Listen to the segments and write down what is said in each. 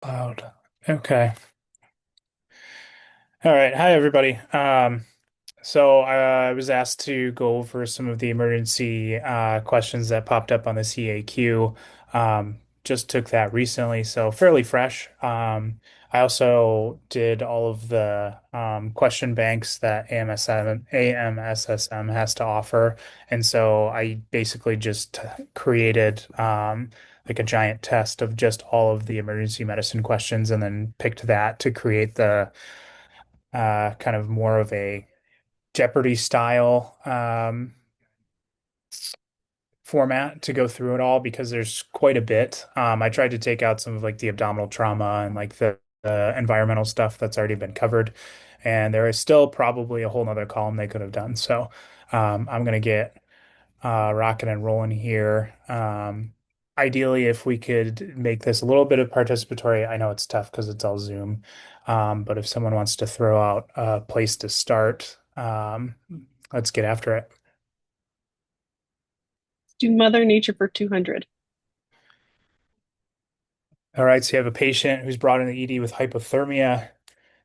Loud. Okay. All right. Hi, everybody. So I was asked to go over some of the emergency questions that popped up on the CAQ. Just took that recently, so fairly fresh. I also did all of the question banks that AMSSM has to offer, and so I basically just created like a giant test of just all of the emergency medicine questions, and then picked that to create the kind of more of a Jeopardy style format to go through it all because there's quite a bit. I tried to take out some of like the abdominal trauma and like the environmental stuff that's already been covered, and there is still probably a whole nother column they could have done. So I'm gonna get rocking and rolling here. Ideally, if we could make this a little bit of participatory, I know it's tough because it's all Zoom, but if someone wants to throw out a place to start, let's get after it. Do Mother Nature for 200. All right, so you have a patient who's brought in the ED with hypothermia.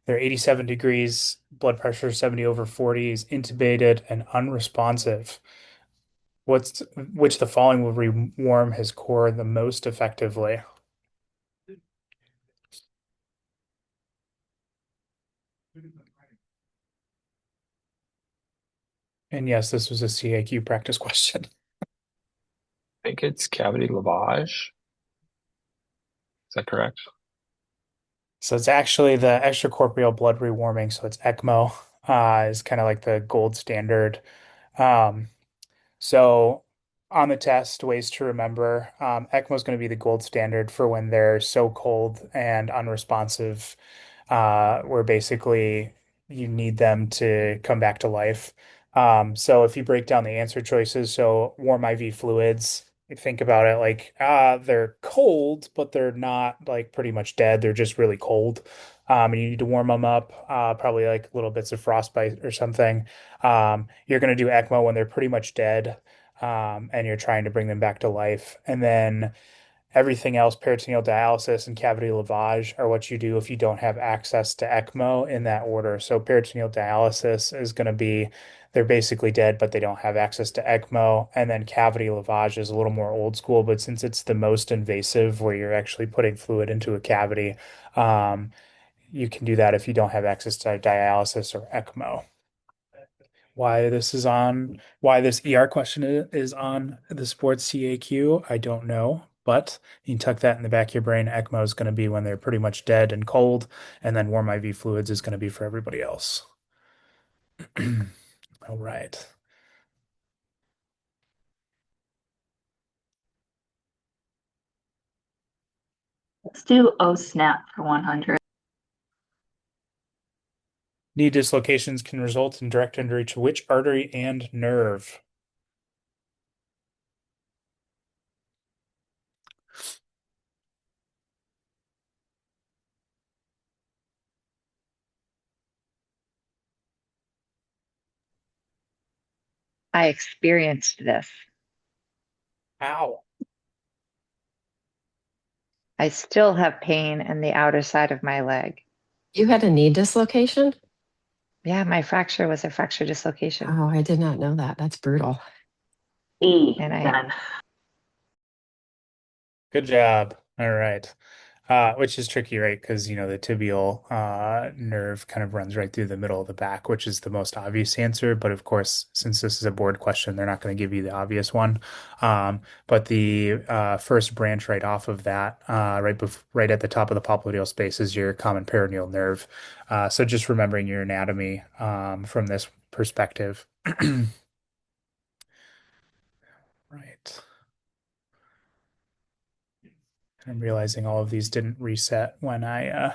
They're 87 degrees, blood pressure 70 over 40, is intubated and unresponsive. Which the following will rewarm his core the most effectively? And yes, this was a CAQ practice question. I think it's cavity lavage. Is that correct? So it's actually the extracorporeal blood rewarming. So it's ECMO, is kind of like the gold standard. Um, So on the test, ways to remember, ECMO is going to be the gold standard for when they're so cold and unresponsive, where basically you need them to come back to life. So if you break down the answer choices, so warm IV fluids, you think about it like, they're cold, but they're not like pretty much dead. They're just really cold. And you need to warm them up, probably like little bits of frostbite or something. You're going to do ECMO when they're pretty much dead, and you're trying to bring them back to life. And then everything else, peritoneal dialysis and cavity lavage, are what you do if you don't have access to ECMO in that order. So peritoneal dialysis is going to be they're basically dead, but they don't have access to ECMO. And then cavity lavage is a little more old school, but since it's the most invasive, where you're actually putting fluid into a cavity, um, you can do that if you don't have access to dialysis or ECMO. Why this ER question is on the sports CAQ, I don't know, but you can tuck that in the back of your brain. ECMO is going to be when they're pretty much dead and cold, and then warm IV fluids is going to be for everybody else. All right. Let's do O snap for 100. Knee dislocations can result in direct injury to which artery and nerve? I experienced this. Ow. I still have pain in the outer side of my leg. You had a knee dislocation? Yeah, my fracture was a fracture dislocation. Oh, I did not know that. That's brutal. E, And I, then. Good job. All right. Which is tricky, right? Because, the tibial nerve kind of runs right through the middle of the back, which is the most obvious answer. But of course, since this is a board question, they're not going to give you the obvious one. But the first branch right off of that, right at the top of the popliteal space, is your common peroneal nerve. So just remembering your anatomy from this perspective. Right. I'm realizing all of these didn't reset when I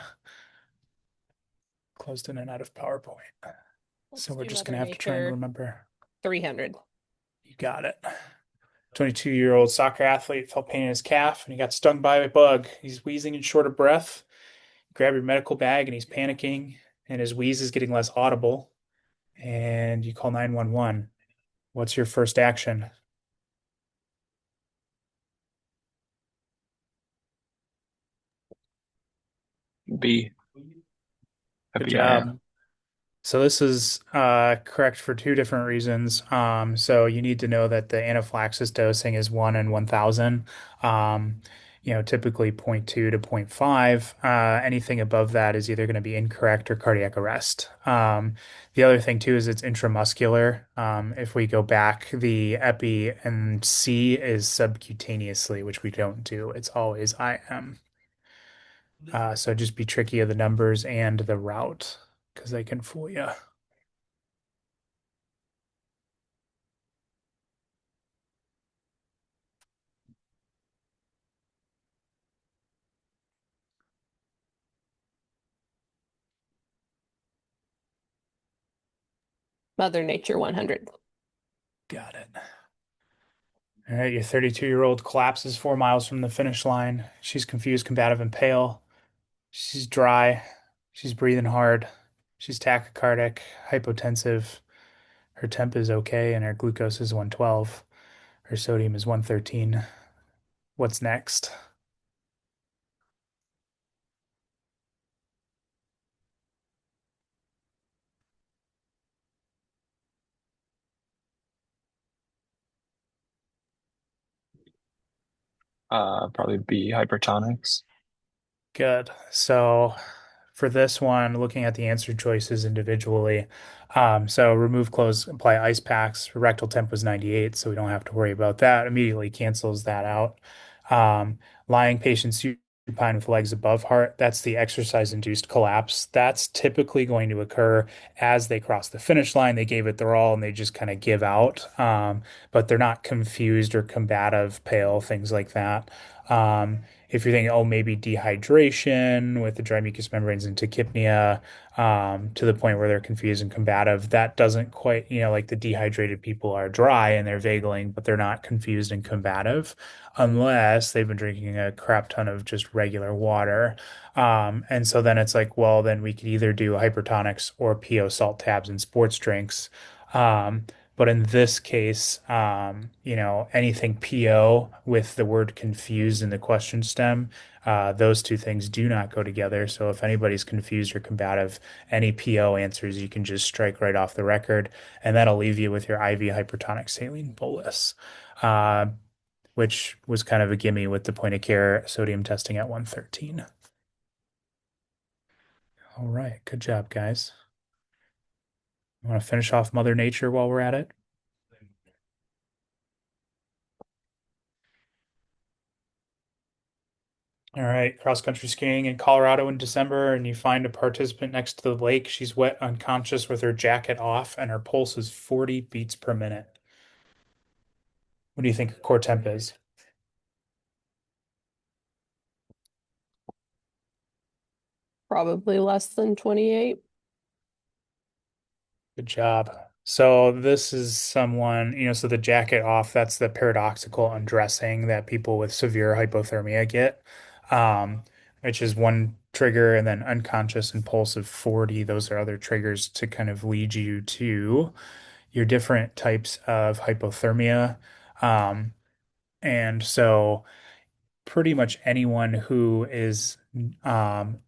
closed in and out of PowerPoint. Let's So we're do just Mother gonna have to try and Nature remember. 300. You got it. 22-year-old soccer athlete felt pain in his calf and he got stung by a bug. He's wheezing and short of breath. Grab your medical bag and he's panicking and his wheeze is getting less audible. And you call 911. What's your first action? B. Good FEIR. job. So this is correct for two different reasons. So you need to know that the anaphylaxis dosing is 1 in 1,000. Typically zero point 0.2 to zero point 0.5. Anything above that is either going to be incorrect or cardiac arrest. The other thing too is it's intramuscular. If we go back, the epi and C is subcutaneously, which we don't do. It's always IM. So just be tricky of the numbers and the route because they can fool you. Mother Nature 100. Got it. All right, your 32-year-old collapses 4 miles from the finish line. She's confused, combative, and pale. She's dry. She's breathing hard. She's tachycardic, hypotensive. Her temp is okay, and her glucose is 112. Her sodium is 113. What's next? Probably B. Hypertonics. Good. So for this one, looking at the answer choices individually, so remove clothes, apply ice packs. Rectal temp was 98, so we don't have to worry about that. Immediately cancels that out. Lying patients supine with legs above heart, that's the exercise-induced collapse. That's typically going to occur as they cross the finish line. They gave it their all and they just kind of give out, but they're not confused or combative, pale, things like that. If you're thinking, oh, maybe dehydration with the dry mucous membranes and tachypnea, to the point where they're confused and combative, that doesn't quite, like the dehydrated people are dry and they're vagaling, but they're not confused and combative unless they've been drinking a crap ton of just regular water. And so then it's like, well, then we could either do hypertonics or PO salt tabs and sports drinks. Um, but in this case, anything PO with the word confused in the question stem, those two things do not go together. So if anybody's confused or combative, any PO answers you can just strike right off the record, and that'll leave you with your IV hypertonic saline bolus, uh, which was kind of a gimme with the point of care sodium testing at 113. All right, good job, guys. Want to finish off Mother Nature while we're at it? All right, cross country skiing in Colorado in December, and you find a participant next to the lake. She's wet, unconscious with her jacket off, and her pulse is 40 beats per minute. What do you think her core temp is? Probably less than 28. Good job. So this is someone, so the jacket off, that's the paradoxical undressing that people with severe hypothermia get, um, which is one trigger, and then unconscious and pulse of 40. Those are other triggers to kind of lead you to your different types of hypothermia. Um, and so pretty much anyone who is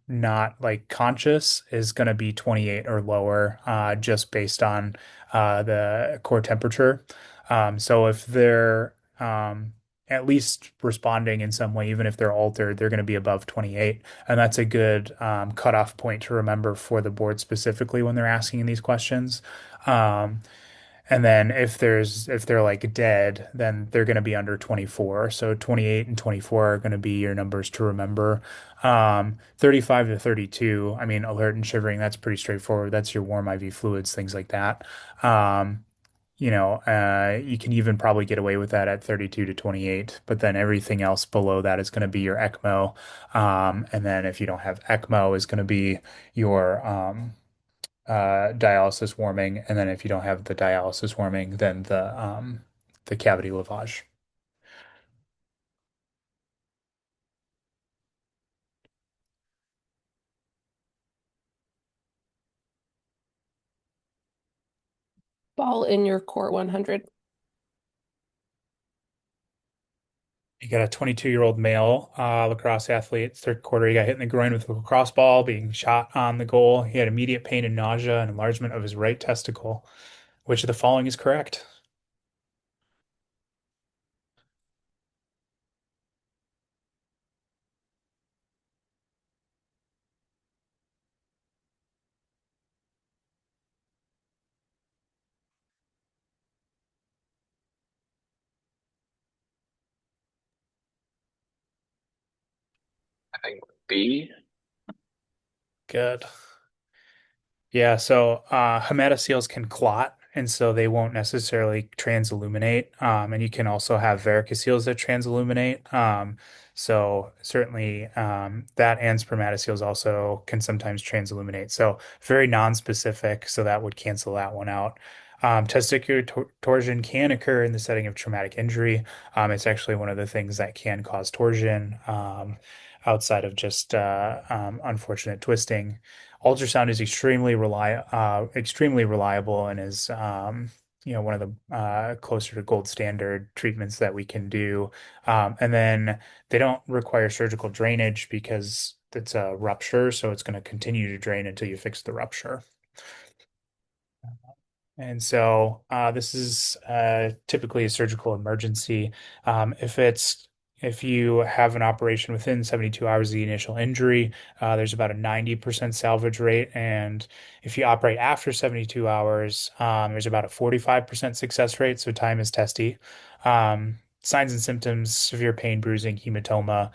not like conscious is going to be 28 or lower, just based on the core temperature. So if they're at least responding in some way, even if they're altered, they're going to be above 28. And that's a good cutoff point to remember for the board specifically when they're asking these questions. Um, and then if they're like dead, then they're going to be under 24. So 28 and 24 are going to be your numbers to remember. 35 to 32, I mean, alert and shivering, that's pretty straightforward. That's your warm IV fluids, things like that. Um, you can even probably get away with that at 32 to 28, but then everything else below that is going to be your ECMO. And then if you don't have ECMO is going to be your dialysis warming, and then if you don't have the dialysis warming, then the cavity lavage. Ball in your core 100. You got a 22-year-old male lacrosse athlete. Third quarter, he got hit in the groin with a lacrosse ball being shot on the goal. He had immediate pain and nausea and enlargement of his right testicle. Which of the following is correct? I think B. Good. Yeah, so hematoseals can clot, and so they won't necessarily transilluminate. And you can also have varicoceles that transilluminate. So certainly that and spermatoseals also can sometimes transilluminate. So very non-specific, so that would cancel that one out. Testicular torsion can occur in the setting of traumatic injury. It's actually one of the things that can cause torsion outside of just unfortunate twisting. Ultrasound is extremely reliable and is one of the closer to gold standard treatments that we can do. And then they don't require surgical drainage because it's a rupture, so it's going to continue to drain until you fix the rupture. And so this is typically a surgical emergency. If you have an operation within 72 hours of the initial injury, there's about a 90% salvage rate. And if you operate after 72 hours, there's about a 45% success rate. So time is testy. Signs and symptoms, severe pain, bruising, hematoma,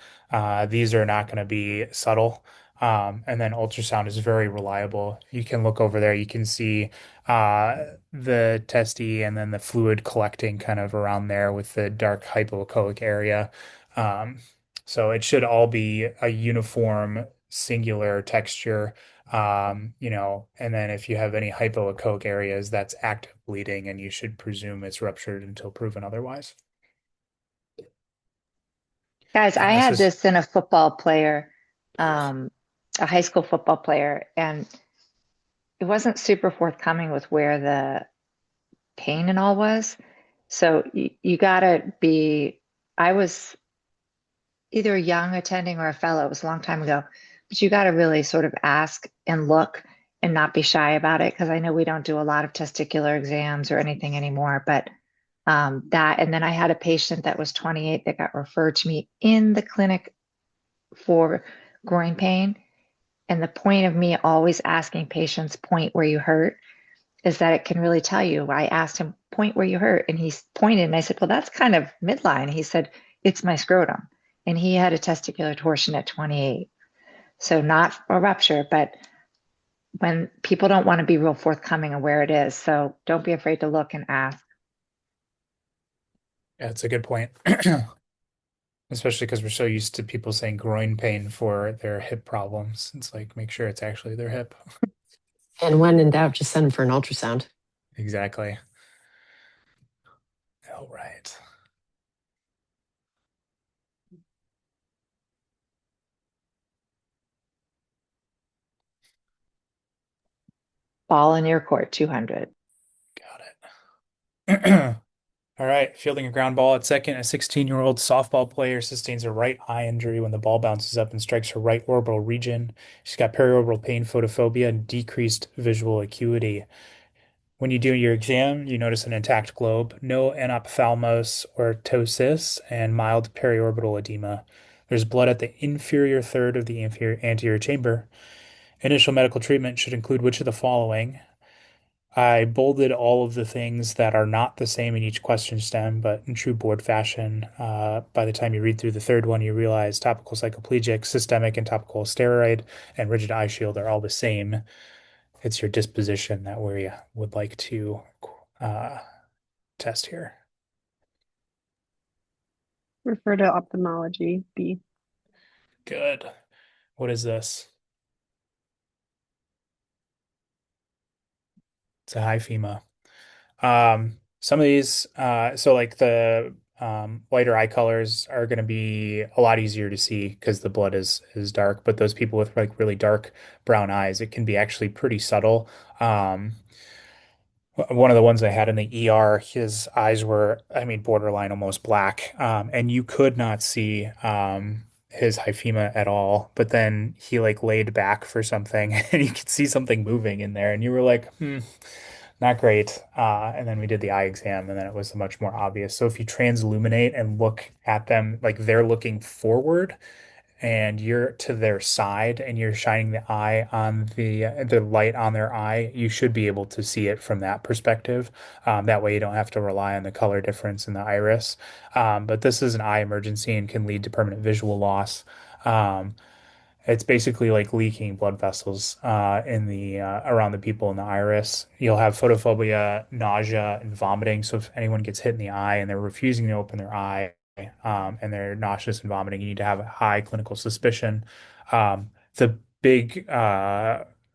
these are not going to be subtle. And then ultrasound is very reliable. You can look over there, you can see the testy and then the fluid collecting kind of around there with the dark hypoechoic area. Um, so it should all be a uniform singular texture. And then if you have any hypoechoic areas, that's active bleeding, and you should presume it's ruptured until proven otherwise. Guys, I And this had is this in a football player, um, a high school football player, and it wasn't super forthcoming with where the pain and all was. So you gotta be, I was either a young attending or a fellow, it was a long time ago, but you gotta really sort of ask and look and not be shy about it. Because I know we don't do a lot of testicular exams or anything anymore, but that, and then I had a patient that was 28 that got referred to me in the clinic for groin pain. And the point of me always asking patients, point where you hurt, is that it can really tell you. I asked him, point where you hurt, and he pointed, and I said, well, that's kind of midline. He said, it's my scrotum. And he had a testicular torsion at 28. So not a rupture, but when people don't want to be real forthcoming of where it is. So don't be afraid to look and ask. Yeah, it's a good point. Especially because we're so used to people saying groin pain for their hip problems. It's like, make sure it's actually their hip. And when in doubt, just send them for an ultrasound. Exactly. All right. Ball in your court, 200. Got it. All right. Fielding a ground ball at second, a 16-year-old softball player sustains a right eye injury when the ball bounces up and strikes her right orbital region. She's got periorbital pain, photophobia, and decreased visual acuity. When you do your exam, you notice an intact globe, no anophthalmos or ptosis, and mild periorbital edema. There's blood at the inferior third of the anterior chamber. Initial medical treatment should include which of the following? I bolded all of the things that are not the same in each question stem, but in true board fashion, by the time you read through the third one, you realize topical psychoplegic, systemic and topical steroid, and rigid eye shield are all the same. It's your disposition that we would like to uh, test here. Refer to ophthalmology, B. Good. What is this? It's a hyphema. Some of these, so like the lighter eye colors are going to be a lot easier to see because the blood is dark. But those people with like really dark brown eyes, it can be actually pretty subtle. Um, One of the ones I had in the ER, his eyes were, I mean, borderline almost black. And you could not see his hyphema at all. But then he like laid back for something and you could see something moving in there. And you were like, not great. And then we did the eye exam and then it was much more obvious. So if you transilluminate and look at them like they're looking forward, and you're to their side and you're shining the eye on the light on their eye, you should be able to see it from that perspective. That way you don't have to rely on the color difference in the iris. But this is an eye emergency and can lead to permanent visual loss. Um, it's basically like leaking blood vessels in the around the people in the iris. You'll have photophobia, nausea, and vomiting. So if anyone gets hit in the eye and they're refusing to open their eye, and they're nauseous and vomiting, you need to have a high clinical suspicion. The big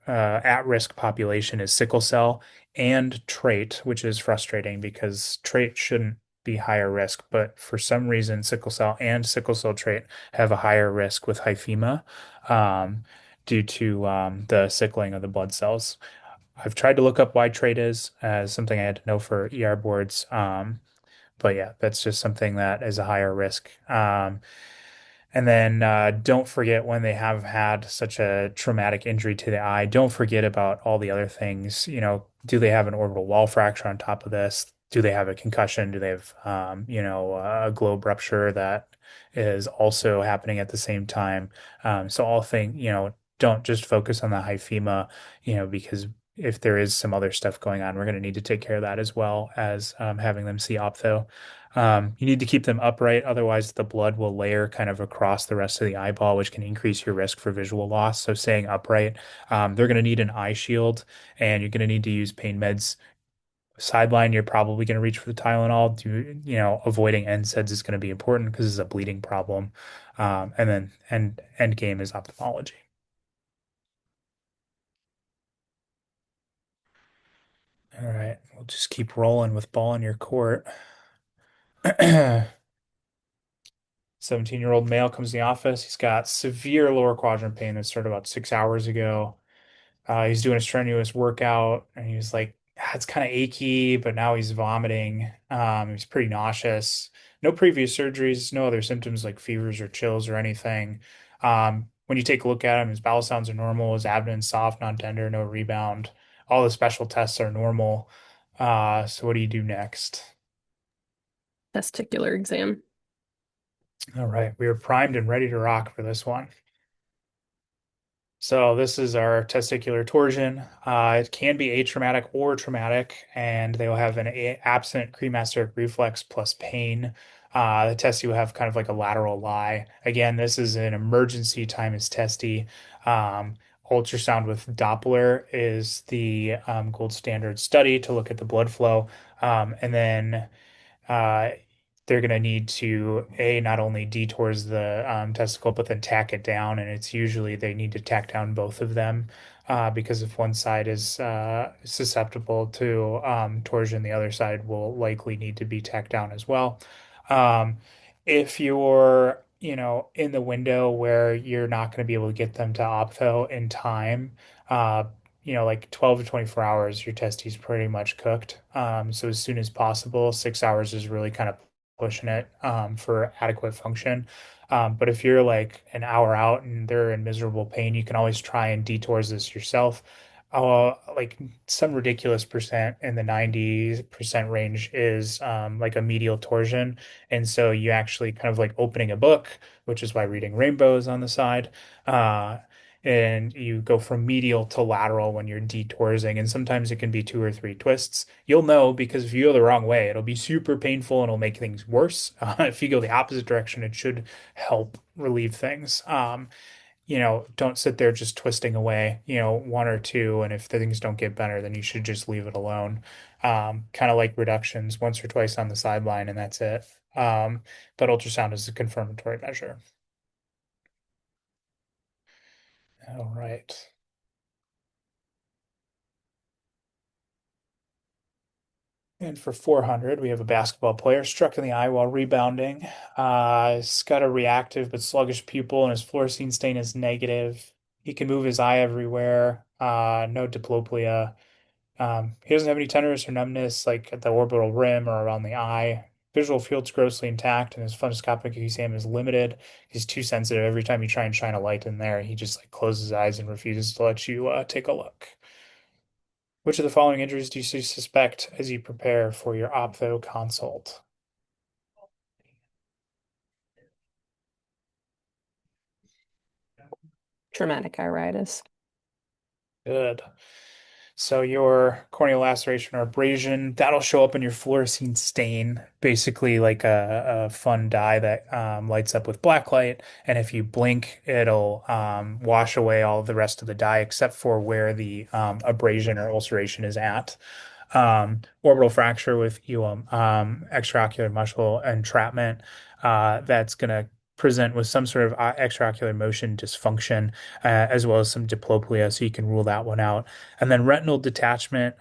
at-risk population is sickle cell and trait, which is frustrating because trait shouldn't be higher risk, but for some reason, sickle cell and sickle cell trait have a higher risk with hyphema um, due to the sickling of the blood cells. I've tried to look up why trait is as something I had to know for ER boards. But yeah, that's just something that is a higher risk. And then don't forget when they have had such a traumatic injury to the eye, don't forget about all the other things. Do they have an orbital wall fracture on top of this? Do they have a concussion? Do they have, a globe rupture that is also happening at the same time? So all don't just focus on the hyphema, because if there is some other stuff going on, we're going to need to take care of that as well as having them see ophtho. You need to keep them upright, otherwise the blood will layer kind of across the rest of the eyeball, which can increase your risk for visual loss. So staying upright. They're going to need an eye shield, and you're going to need to use pain meds. Sideline, you're probably going to reach for the Tylenol. Avoiding NSAIDs is going to be important because it's a bleeding problem. And then end game is ophthalmology. All right, we'll just keep rolling with ball in your court. 17-year-old male comes to the office. He's got severe lower quadrant pain that started about 6 hours ago. He's doing a strenuous workout and he was like, it's kind of achy, but now he's vomiting. He's pretty nauseous. No previous surgeries, no other symptoms like fevers or chills or anything. When you take a look at him, his bowel sounds are normal, his abdomen's soft, non-tender, no rebound. All the special tests are normal. So what do you do next? Testicular exam. All right, we are primed and ready to rock for this one. So this is our testicular torsion. It can be atraumatic or traumatic, and they will have an absent cremasteric reflex plus pain. The testy will have kind of like a lateral lie. Again, this is an emergency time is testy. Um, Ultrasound with Doppler is the gold standard study to look at the blood flow. And then uh, they're going to need to not only detours the testicle but then tack it down, and it's usually they need to tack down both of them because if one side is susceptible to torsion, the other side will likely need to be tacked down as well. Um, if you're in the window where you're not going to be able to get them to ophtho in time, uh, like 12 to 24 hours, your testes pretty much cooked. So as soon as possible, 6 hours is really kind of pushing it for adequate function. But if you're like an hour out and they're in miserable pain, you can always try and detours this yourself. Like some ridiculous percent in the 90% range is like a medial torsion. And so you actually kind of like opening a book, which is why reading rainbows on the side. And you go from medial to lateral when you're detoursing, and sometimes it can be two or three twists. You'll know because if you go the wrong way, it'll be super painful and it'll make things worse. If you go the opposite direction, it should help relieve things. Don't sit there just twisting away, one or two, and if things don't get better, then you should just leave it alone. Kind of like reductions once or twice on the sideline, and that's it. But ultrasound is a confirmatory measure. All right. And for 400, we have a basketball player struck in the eye while rebounding. He's got a reactive but sluggish pupil, and his fluorescein stain is negative. He can move his eye everywhere. No diplopia. He doesn't have any tenderness or numbness like at the orbital rim or around the eye. Visual field's grossly intact, and his fundoscopic exam is limited. He's too sensitive. Every time you try and shine a light in there, he just like closes his eyes and refuses to let you take a look. Which of the following injuries do you suspect as you prepare for your optho consult? Traumatic iritis. Good. So your corneal laceration or abrasion, that'll show up in your fluorescein stain, basically like a fun dye that lights up with black light. And if you blink, it'll wash away all the rest of the dye except for where the abrasion or ulceration is at. Orbital fracture with EWM, extraocular muscle entrapment, that's going to present with some sort of extraocular motion dysfunction, as well as some diplopia, so you can rule that one out. And then retinal detachment.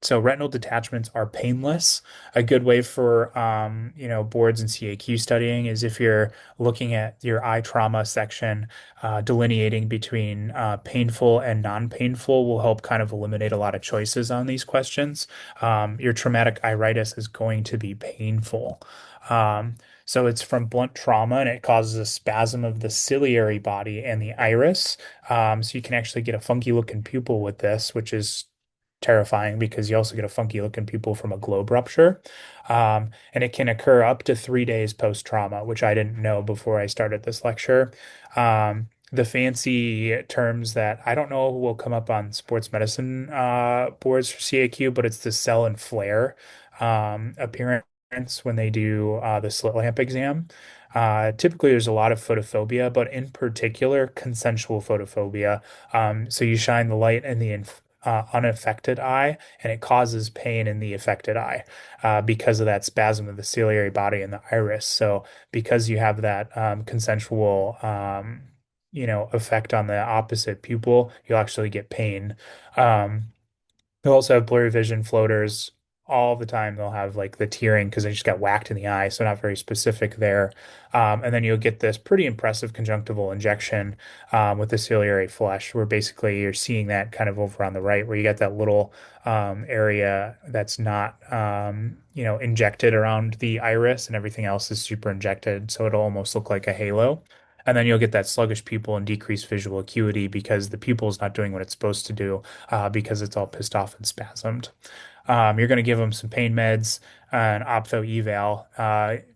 So retinal detachments are painless. A good way for boards and CAQ studying is if you're looking at your eye trauma section, delineating between painful and non-painful will help kind of eliminate a lot of choices on these questions. Your traumatic iritis is going to be painful. So it's from blunt trauma and it causes a spasm of the ciliary body and the iris. So you can actually get a funky looking pupil with this, which is terrifying because you also get a funky looking pupil from a globe rupture. And it can occur up to 3 days post-trauma, which I didn't know before I started this lecture. The fancy terms that I don't know will come up on sports medicine boards for CAQ, but it's the cell and flare appearance when they do the slit lamp exam. Typically, there's a lot of photophobia, but in particular, consensual photophobia. So you shine the light in the unaffected eye, and it causes pain in the affected eye because of that spasm of the ciliary body and the iris. So because you have that consensual, effect on the opposite pupil, you'll actually get pain. Um, They'll also have blurry vision floaters all the time. They'll have like the tearing because they just got whacked in the eye, so not very specific there. And then you'll get this pretty impressive conjunctival injection with the ciliary flush, where basically you're seeing that kind of over on the right, where you got that little area that's not injected around the iris, and everything else is super injected, so it'll almost look like a halo. And then you'll get that sluggish pupil and decreased visual acuity because the pupil is not doing what it's supposed to do because it's all pissed off and spasmed. You're going to give them some pain meds, an ophtho eval.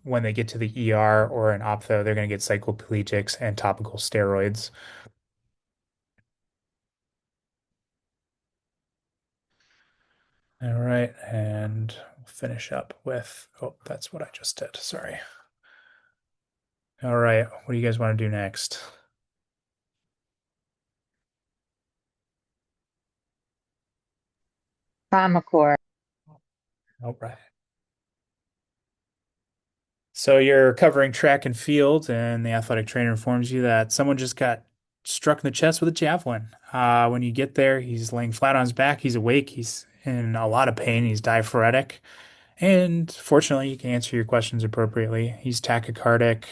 When they get to the ER or an ophtho, they're going to get cycloplegics and topical steroids. All right, and we'll finish up with, oh, that's what I just did. Sorry. All right, what do you guys want to do next? Trauma core. All right. So you're covering track and field, and the athletic trainer informs you that someone just got struck in the chest with a javelin. When you get there, he's laying flat on his back. He's awake. He's in a lot of pain. He's diaphoretic. And fortunately, you can answer your questions appropriately. He's tachycardic.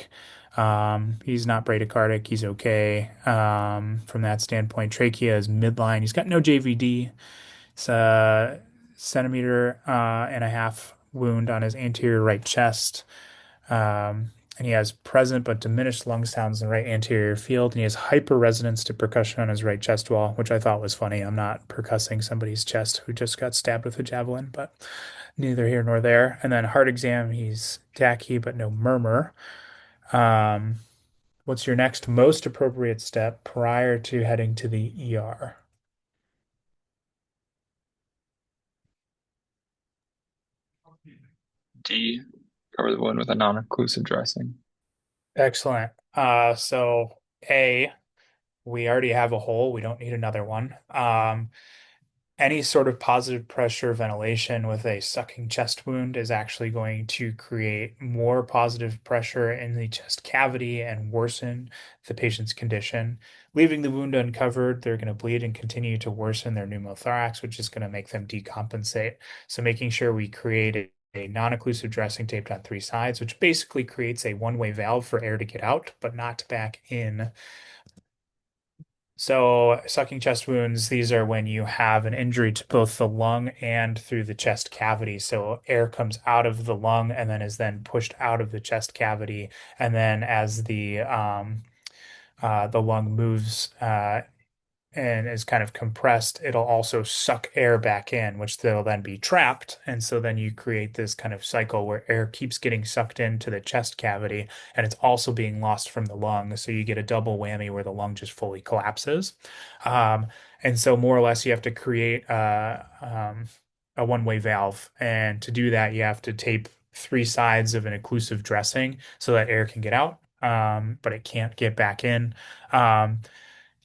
He's not bradycardic. He's okay. From that standpoint, trachea is midline. He's got no JVD. It's a centimeter and a half wound on his anterior right chest. And he has present but diminished lung sounds in the right anterior field, and he has hyperresonance to percussion on his right chest wall, which I thought was funny. I'm not percussing somebody's chest who just got stabbed with a javelin, but neither here nor there. And then heart exam, he's tachy but no murmur. Um, what's your next most appropriate step prior to heading to the ER? D, cover the wound with a non-occlusive dressing. Excellent. So A, we already have a hole. We don't need another one. Any sort of positive pressure ventilation with a sucking chest wound is actually going to create more positive pressure in the chest cavity and worsen the patient's condition. Leaving the wound uncovered, they're going to bleed and continue to worsen their pneumothorax, which is going to make them decompensate. So making sure we create a non-occlusive dressing taped on three sides, which basically creates a one-way valve for air to get out, but not back in. So, sucking chest wounds, these are when you have an injury to both the lung and through the chest cavity. So, air comes out of the lung and then is then pushed out of the chest cavity. And then as the lung moves and is kind of compressed, it'll also suck air back in, which will then be trapped. And so then you create this kind of cycle where air keeps getting sucked into the chest cavity and it's also being lost from the lung. So you get a double whammy where the lung just fully collapses. Um, and so more or less you have to create a one-way valve. And to do that, you have to tape three sides of an occlusive dressing so that air can get out, but it can't get back in. Um,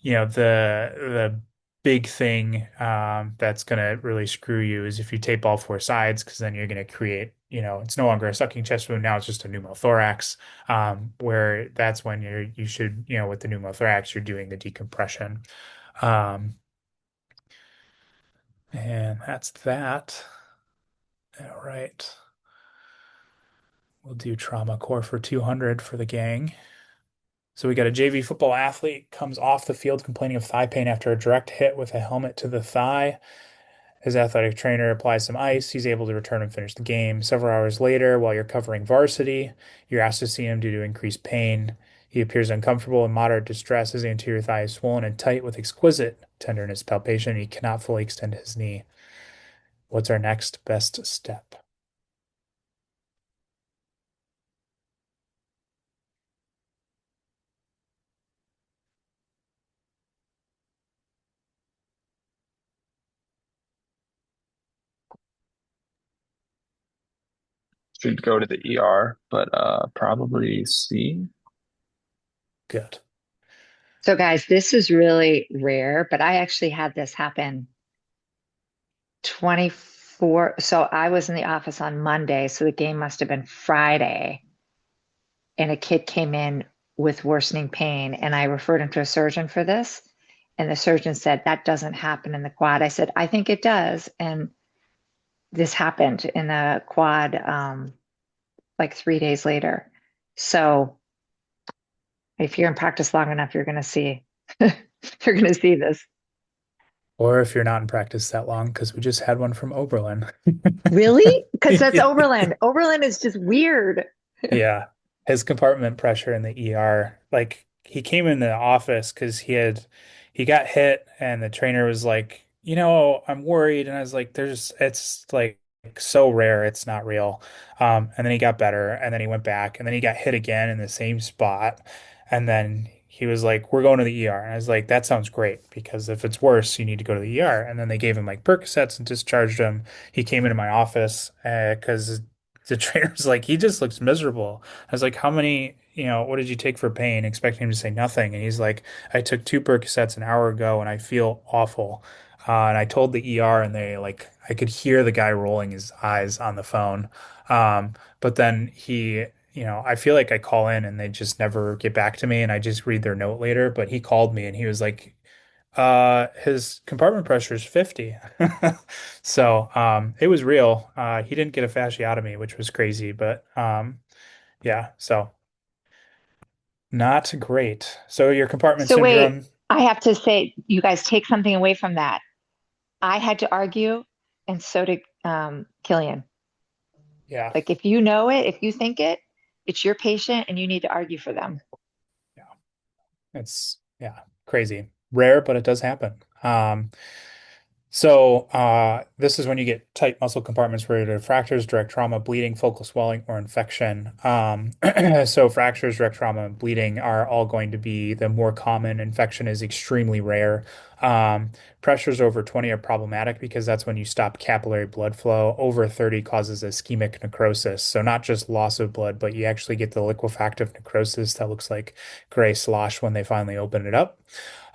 the big thing that's gonna really screw you is if you tape all four sides, because then you're gonna create, it's no longer a sucking chest wound, now it's just a pneumothorax, where that's when you should, with the pneumothorax, you're doing the decompression. Um, and that's that. All right. We'll do trauma core for 200 for the gang. So we got a JV football athlete comes off the field complaining of thigh pain after a direct hit with a helmet to the thigh. His athletic trainer applies some ice. He's able to return and finish the game. Several hours later, while you're covering varsity, you're asked to see him due to increased pain. He appears uncomfortable and moderate distress. His anterior thigh is swollen and tight with exquisite tenderness palpation. He cannot fully extend his knee. What's our next best step? Should go to the ER, but probably C. Good. So, guys, this is really rare, but I actually had this happen 24. So, I was in the office on Monday, so the game must have been Friday, and a kid came in with worsening pain, and I referred him to a surgeon for this. And the surgeon said, that doesn't happen in the quad. I said, I think it does. And this happened in the quad like 3 days later. So, if you're in practice long enough, you're going to see you're going to see this. Or if you're not in practice that long, because we just had one from Oberlin. Really? Because that's Oberlin. Oberlin is just weird. Yeah. His compartment pressure in the ER, like he came in the office because he got hit and the trainer was like, I'm worried. And I was like, it's like so rare, it's not real. And then he got better and then he went back and then he got hit again in the same spot. And then he was like, we're going to the ER. And I was like, that sounds great because if it's worse, you need to go to the ER. And then they gave him like Percocets and discharged him. He came into my office because the trainer was like, he just looks miserable. I was like, how many, what did you take for pain? Expecting him to say nothing. And he's like, I took two Percocets an hour ago and I feel awful. And I told the ER and I could hear the guy rolling his eyes on the phone. But then I feel like I call in and they just never get back to me and I just read their note later. But he called me and he was like, his compartment pressure is 50. So, it was real. He didn't get a fasciotomy, which was crazy, but yeah, so not great. So your compartment So wait, syndrome, I have to say, you guys take something away from that. I had to argue, and so did Killian. yeah, Like if you know it, if you think it, it's your patient and you need to argue for them. yeah, it's yeah, crazy. Rare, but it does happen. So this is when you get tight muscle compartments related to fractures, direct trauma, bleeding, focal swelling, or infection. So fractures, direct trauma, and bleeding are all going to be the more common. Infection is extremely rare. Pressures over 20 are problematic because that's when you stop capillary blood flow. Over 30 causes ischemic necrosis. So not just loss of blood, but you actually get the liquefactive necrosis that looks like gray slosh when they finally open it up.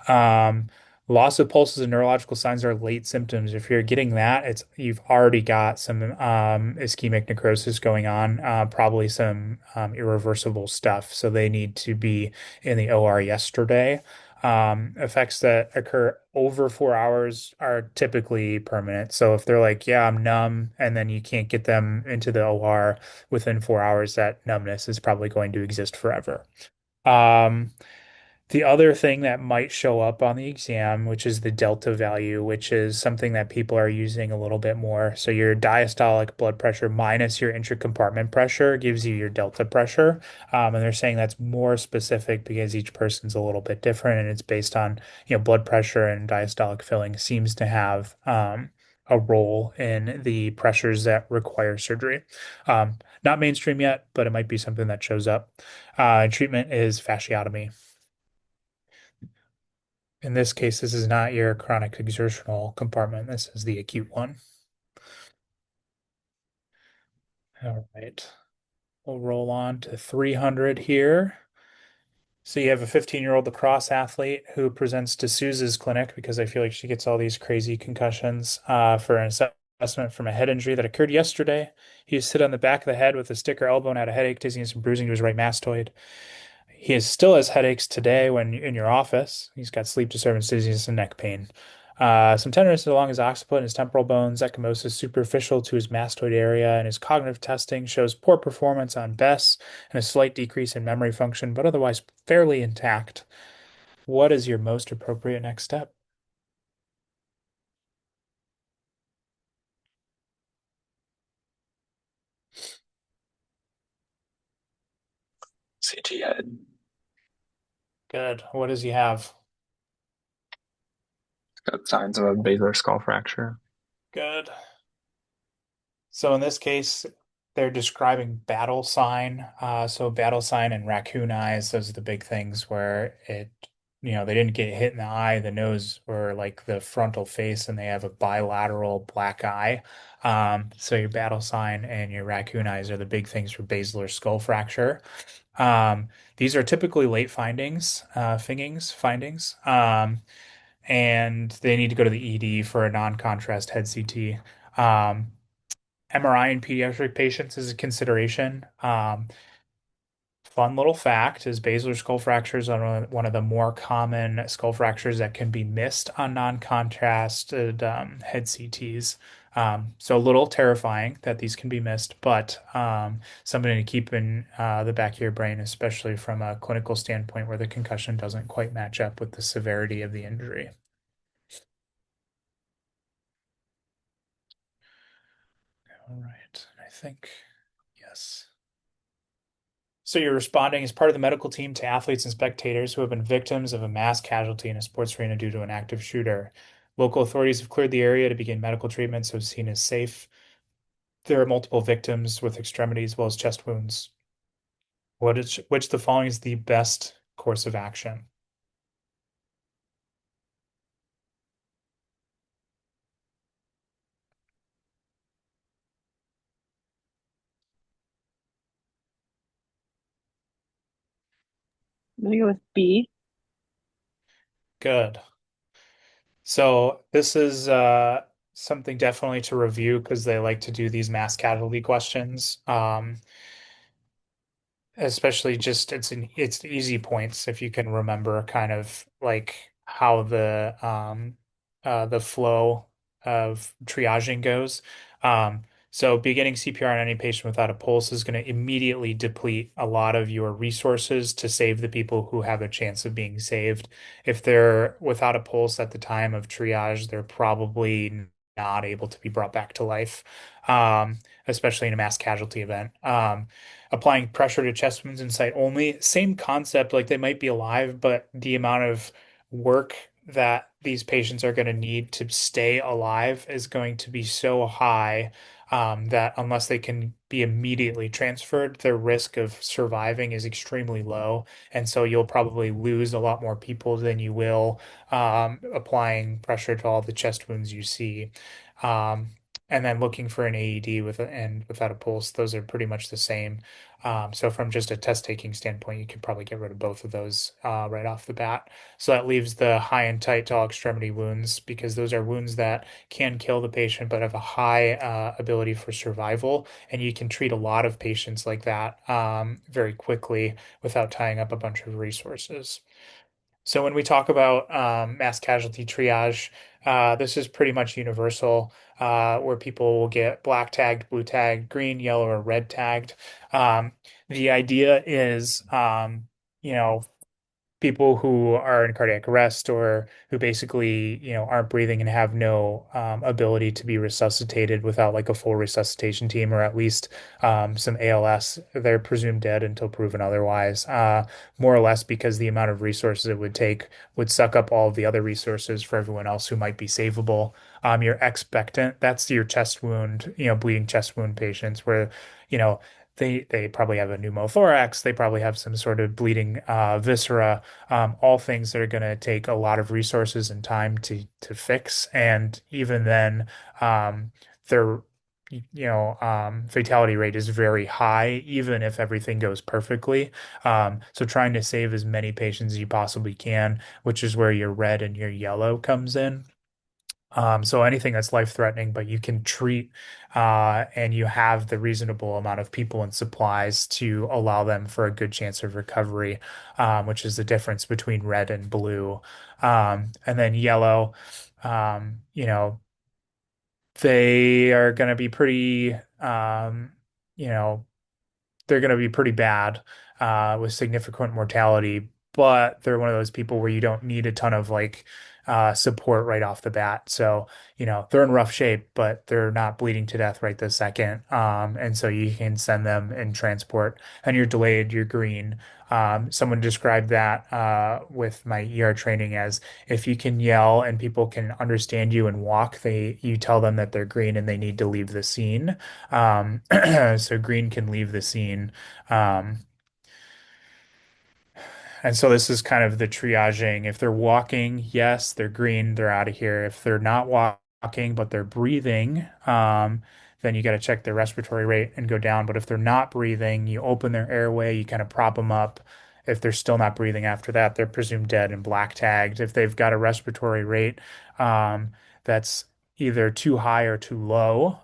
Um, Loss of pulses and neurological signs are late symptoms. If you're getting that, you've already got some ischemic necrosis going on, probably some irreversible stuff. So they need to be in the OR yesterday. Effects that occur over 4 hours are typically permanent. So if they're like, yeah, I'm numb, and then you can't get them into the OR within 4 hours, that numbness is probably going to exist forever. Um, The other thing that might show up on the exam, which is the delta value, which is something that people are using a little bit more. So your diastolic blood pressure minus your intracompartment pressure gives you your delta pressure. And they're saying that's more specific because each person's a little bit different and it's based on, blood pressure and diastolic filling seems to have a role in the pressures that require surgery. Not mainstream yet, but it might be something that shows up. Treatment is fasciotomy. In this case, this is not your chronic exertional compartment. This is the acute one. All right. We'll roll on to 300 here. So you have a 15-year-old lacrosse athlete who presents to Suze's clinic because I feel like she gets all these crazy concussions for an assessment from a head injury that occurred yesterday. He was hit on the back of the head with a stick or elbow and had a headache, dizziness, and bruising to his right mastoid. Still has headaches today when in your office. He's got sleep disturbance, dizziness, and neck pain. Some tenderness along his occiput and his temporal bones, ecchymosis superficial to his mastoid area, and his cognitive testing shows poor performance on BESS and a slight decrease in memory function, but otherwise fairly intact. What is your most appropriate next step? CT head. Good. What does he have? Got signs of a basilar skull fracture. Good. So in this case, they're describing battle sign. So battle sign and raccoon eyes, those are the big things where they didn't get hit in the eye, the nose, or like the frontal face, and they have a bilateral black eye. So your battle sign and your raccoon eyes are the big things for basilar skull fracture. Um, these are typically late findings, and they need to go to the ED for a non-contrast head CT. MRI in pediatric patients is a consideration. Fun little fact is basilar skull fractures are one of the more common skull fractures that can be missed on non-contrasted head CTs. So a little terrifying that these can be missed, but something to keep in the back of your brain, especially from a clinical standpoint where the concussion doesn't quite match up with the severity of the injury. All right, I think yes. So you're responding as part of the medical team to athletes and spectators who have been victims of a mass casualty in a sports arena due to an active shooter. Local authorities have cleared the area to begin medical treatment, so it's seen as safe. There are multiple victims with extremities as well as chest wounds. Which the following is the best course of action? I'm gonna go with B. Good. So this is something definitely to review because they like to do these mass casualty questions. Especially just it's easy points if you can remember kind of like how the flow of triaging goes. So beginning CPR on any patient without a pulse is going to immediately deplete a lot of your resources to save the people who have a chance of being saved. If they're without a pulse at the time of triage, they're probably not able to be brought back to life, especially in a mass casualty event. Applying pressure to chest wounds in sight only. Same concept, like they might be alive, but the amount of work that these patients are going to need to stay alive is going to be so high that unless they can be immediately transferred, their risk of surviving is extremely low. And so you'll probably lose a lot more people than you will applying pressure to all the chest wounds you see. Um, and then looking for an AED and without a pulse, those are pretty much the same. So from just a test taking standpoint, you could probably get rid of both of those right off the bat. So that leaves the high and tight to all extremity wounds because those are wounds that can kill the patient but have a high ability for survival. And you can treat a lot of patients like that very quickly without tying up a bunch of resources. So when we talk about mass casualty triage, this is pretty much universal, where people will get black tagged, blue tagged, green, yellow, or red tagged. The idea is, you know, people who are in cardiac arrest or who basically, aren't breathing and have no ability to be resuscitated without like a full resuscitation team or at least some ALS, they're presumed dead until proven otherwise. More or less because the amount of resources it would take would suck up all of the other resources for everyone else who might be savable. Your expectant, that's your chest wound, bleeding chest wound patients where, you know, they probably have a pneumothorax, they probably have some sort of bleeding viscera, all things that are going to take a lot of resources and time to fix. And even then, their fatality rate is very high, even if everything goes perfectly. So trying to save as many patients as you possibly can, which is where your red and your yellow comes in. So anything that's life-threatening, but you can treat, and you have the reasonable amount of people and supplies to allow them for a good chance of recovery, which is the difference between red and blue. And then yellow, you know, they are going to be pretty, you know, they're going to be pretty bad with significant mortality, but they're one of those people where you don't need a ton of like support right off the bat. So, they're in rough shape, but they're not bleeding to death right this second. And so you can send them in transport and you're delayed, you're green. Someone described that with my ER training as if you can yell and people can understand you and walk, you tell them that they're green and they need to leave the scene. So green can leave the scene. Um, and so this is kind of the triaging. If they're walking, yes, they're green, they're out of here. If they're not walking, but they're breathing, then you got to check their respiratory rate and go down. But if they're not breathing, you open their airway, you kind of prop them up. If they're still not breathing after that, they're presumed dead and black tagged. If they've got a respiratory rate that's either too high or too low,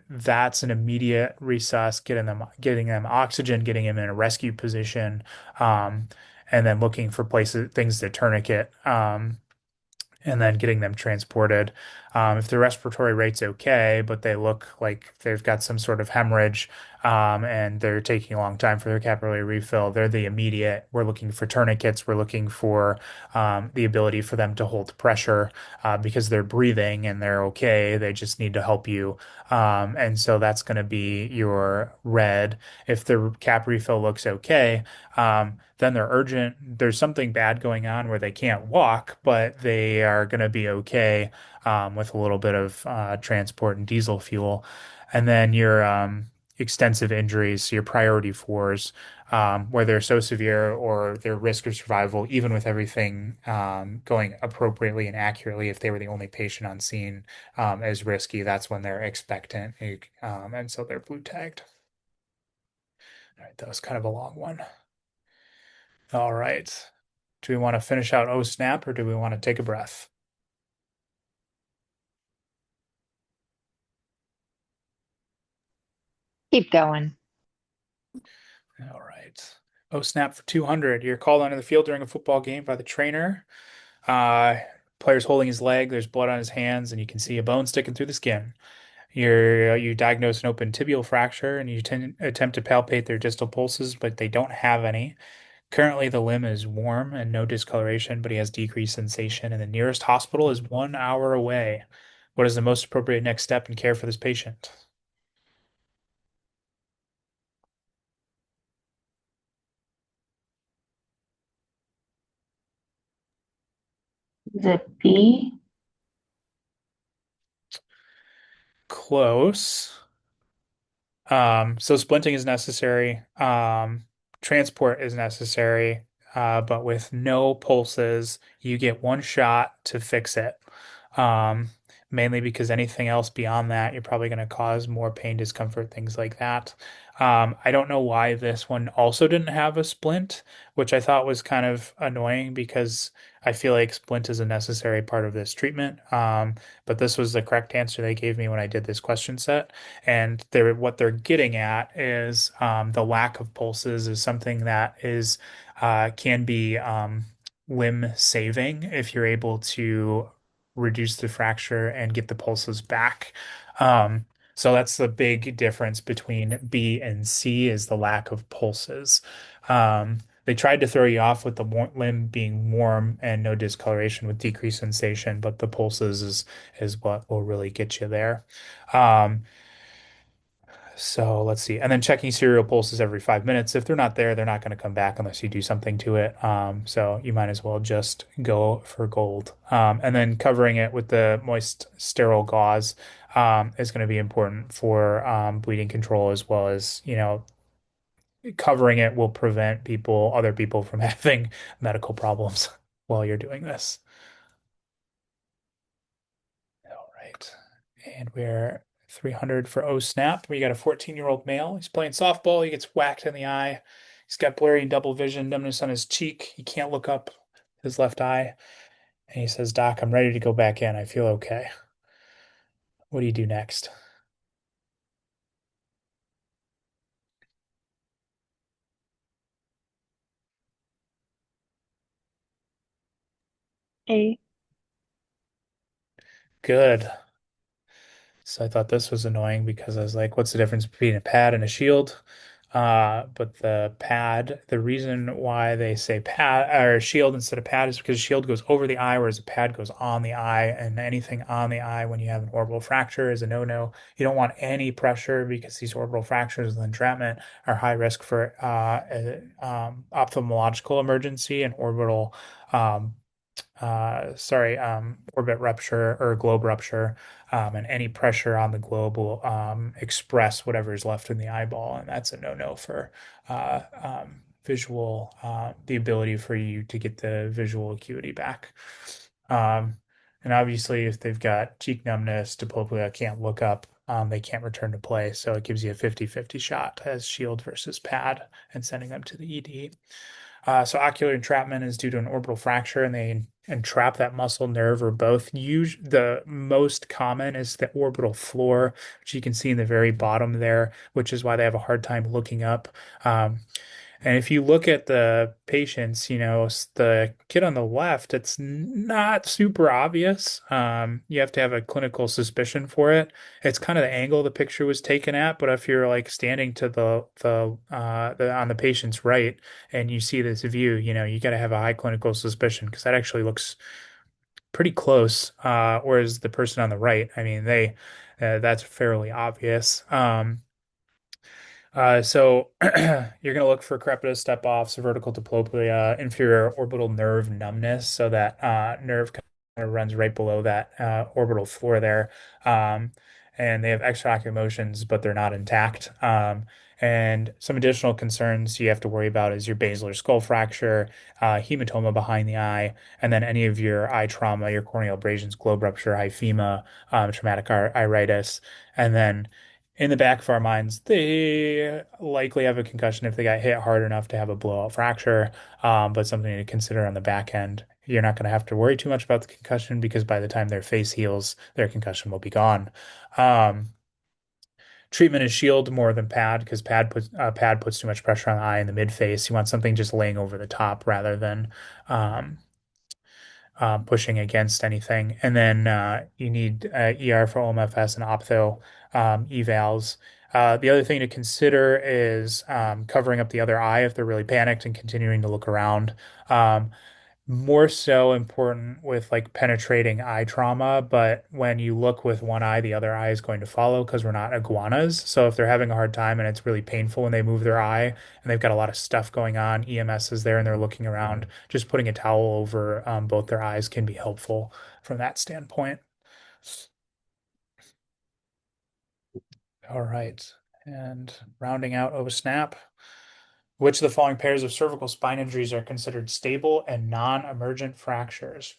that's an immediate resus, getting them oxygen, getting them in a rescue position. Um, and then looking for things to tourniquet, and then getting them transported. If the respiratory rate's okay, but they look like they've got some sort of hemorrhage, and they're taking a long time for their capillary refill, they're the immediate. We're looking for tourniquets. We're looking for the ability for them to hold pressure because they're breathing and they're okay. They just need to help you. And so that's going to be your red. If the cap refill looks okay, then they're urgent. There's something bad going on where they can't walk, but they are going to be okay with a little bit of transport and diesel fuel. And then your extensive injuries, your priority fours, where they're so severe or their risk of survival, even with everything going appropriately and accurately, if they were the only patient on scene, is risky. That's when they're expectant, and so they're blue tagged. All right, that was kind of a long one. All right. Do we want to finish out O snap or do we want to take a breath? Keep going. All right. O snap for 200. You're called onto the field during a football game by the trainer. Uh, Player's holding his leg. There's blood on his hands, and you can see a bone sticking through the skin. You diagnose an open tibial fracture, and you attempt to palpate their distal pulses, but they don't have any. Currently, the limb is warm and no discoloration, but he has decreased sensation, and the nearest hospital is 1 hour away. What is the most appropriate next step in care for this patient? Is it B? Close. So splinting is necessary. Transport is necessary, but with no pulses, you get one shot to fix it. Um, Mainly because anything else beyond that, you're probably going to cause more pain, discomfort, things like that. I don't know why this one also didn't have a splint, which I thought was kind of annoying because I feel like splint is a necessary part of this treatment. But this was the correct answer they gave me when I did this question set. And what they're getting at is the lack of pulses is something that can be limb saving if you're able to reduce the fracture and get the pulses back. So that's the big difference between B and C is the lack of pulses. They tried to throw you off with the limb being warm and no discoloration with decreased sensation, but the pulses is what will really get you there. Um, so let's see. And then checking serial pulses every 5 minutes. If they're not there, they're not going to come back unless you do something to it. So you might as well just go for gold. And then covering it with the moist sterile gauze is going to be important for bleeding control as well as, covering it will prevent other people from having medical problems while you're doing this. All right. And we're 300 for O Snap. We got a 14-year-old male. He's playing softball. He gets whacked in the eye. He's got blurry double vision, numbness on his cheek. He can't look up his left eye. And he says, Doc, I'm ready to go back in. I feel okay. What do you do next? A. Good. So I thought this was annoying because I was like, what's the difference between a pad and a shield? But the pad, the reason why they say pad or shield instead of pad is because shield goes over the eye, whereas a pad goes on the eye, and anything on the eye when you have an orbital fracture is a no-no. You don't want any pressure because these orbital fractures and entrapment are high risk for ophthalmological emergency and um, orbit rupture or globe rupture, and any pressure on the globe will express whatever is left in the eyeball, and that's a no-no for the ability for you to get the visual acuity back. Um, and obviously, if they've got cheek numbness, diplopia, can't look up, they can't return to play. So it gives you a 50-50 shot as shield versus pad and sending them to the ED. So ocular entrapment is due to an orbital fracture, and they entrap that muscle, nerve, or both. The most common is the orbital floor, which you can see in the very bottom there, which is why they have a hard time looking up. Um, and if you look at the patients, the kid on the left, it's not super obvious. You have to have a clinical suspicion for it. It's kind of the angle the picture was taken at, but if you're like standing to the on the patient's right and you see this view, you got to have a high clinical suspicion because that actually looks pretty close. Whereas the person on the right, I mean, that's fairly obvious. So you're going to look for crepitus step-offs, vertical diplopia, inferior orbital nerve numbness. So that nerve kind of runs right below that orbital floor there. Um, and they have extraocular motions, but they're not intact. And some additional concerns you have to worry about is your basilar skull fracture, hematoma behind the eye, and then any of your eye trauma, your corneal abrasions, globe rupture, hyphema, traumatic iritis, and then in the back of our minds, they likely have a concussion if they got hit hard enough to have a blowout fracture, but something to consider on the back end. You're not going to have to worry too much about the concussion because by the time their face heals, their concussion will be gone. Um, Treatment is shield more than pad because pad puts too much pressure on the eye in the mid face. You want something just laying over the top rather than um, pushing against anything. And then you need ER for OMFS and ophtho evals. The other thing to consider is covering up the other eye if they're really panicked and continuing to look around. Um, More so important with like penetrating eye trauma, but when you look with one eye, the other eye is going to follow because we're not iguanas. So if they're having a hard time and it's really painful when they move their eye and they've got a lot of stuff going on, EMS is there and they're looking around, just putting a towel over both their eyes can be helpful from that standpoint. All right. And rounding out O snap. Which of the following pairs of cervical spine injuries are considered stable and non-emergent fractures?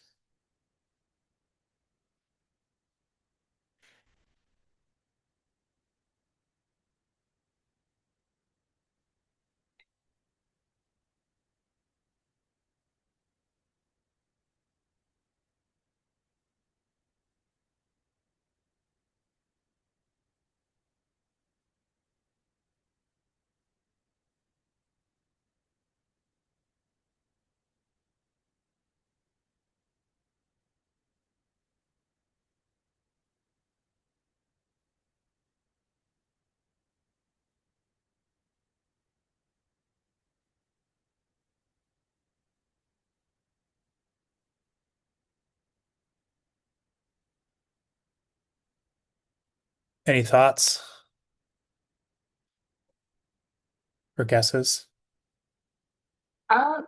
Any thoughts or guesses?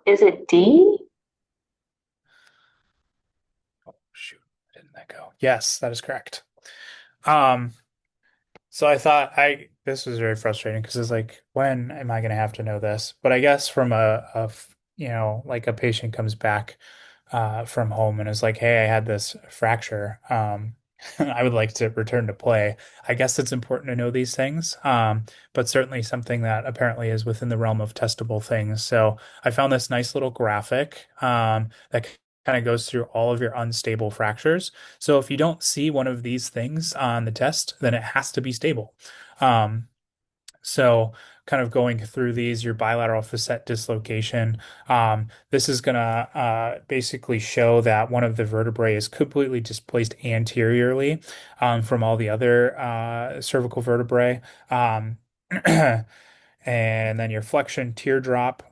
Is it D? Oh, shoot, didn't that go? Yes, that is correct. Um, so I thought this was very frustrating because it's like, when am I going to have to know this? But I guess from like a patient comes back from home and is like, hey, I had this fracture. I would like to return to play. I guess it's important to know these things, but certainly something that apparently is within the realm of testable things. So I found this nice little graphic that kind of goes through all of your unstable fractures. So if you don't see one of these things on the test, then it has to be stable. Um, so kind of going through these, your bilateral facet dislocation, this is going to basically show that one of the vertebrae is completely displaced anteriorly from all the other cervical vertebrae. And then your flexion teardrop.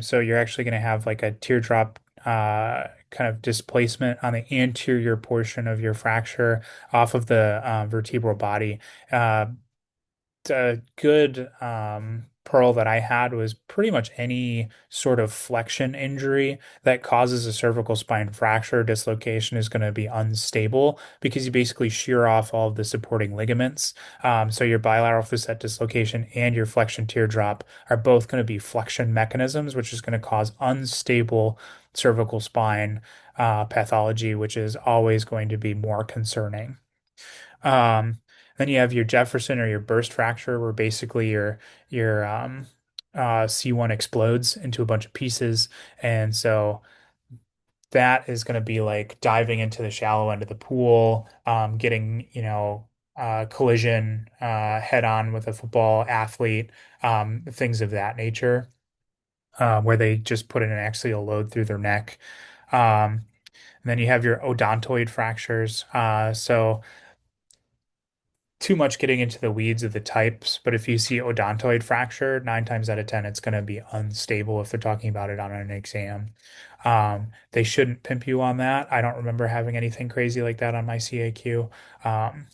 So you're actually going to have like a teardrop kind of displacement on the anterior portion of your fracture off of the vertebral body. Uh, a good pearl that I had was pretty much any sort of flexion injury that causes a cervical spine fracture dislocation is going to be unstable because you basically shear off all of the supporting ligaments. So your bilateral facet dislocation and your flexion teardrop are both going to be flexion mechanisms, which is going to cause unstable cervical spine pathology, which is always going to be more concerning. Um, then you have your Jefferson or your burst fracture, where basically your C1 explodes into a bunch of pieces, and so that is going to be like diving into the shallow end of the pool, getting collision head on with a football athlete, things of that nature, where they just put in an axial load through their neck. And then you have your odontoid fractures. So too much getting into the weeds of the types, but if you see odontoid fracture, 9 times out of 10, it's going to be unstable if they're talking about it on an exam. They shouldn't pimp you on that. I don't remember having anything crazy like that on my CAQ. Um,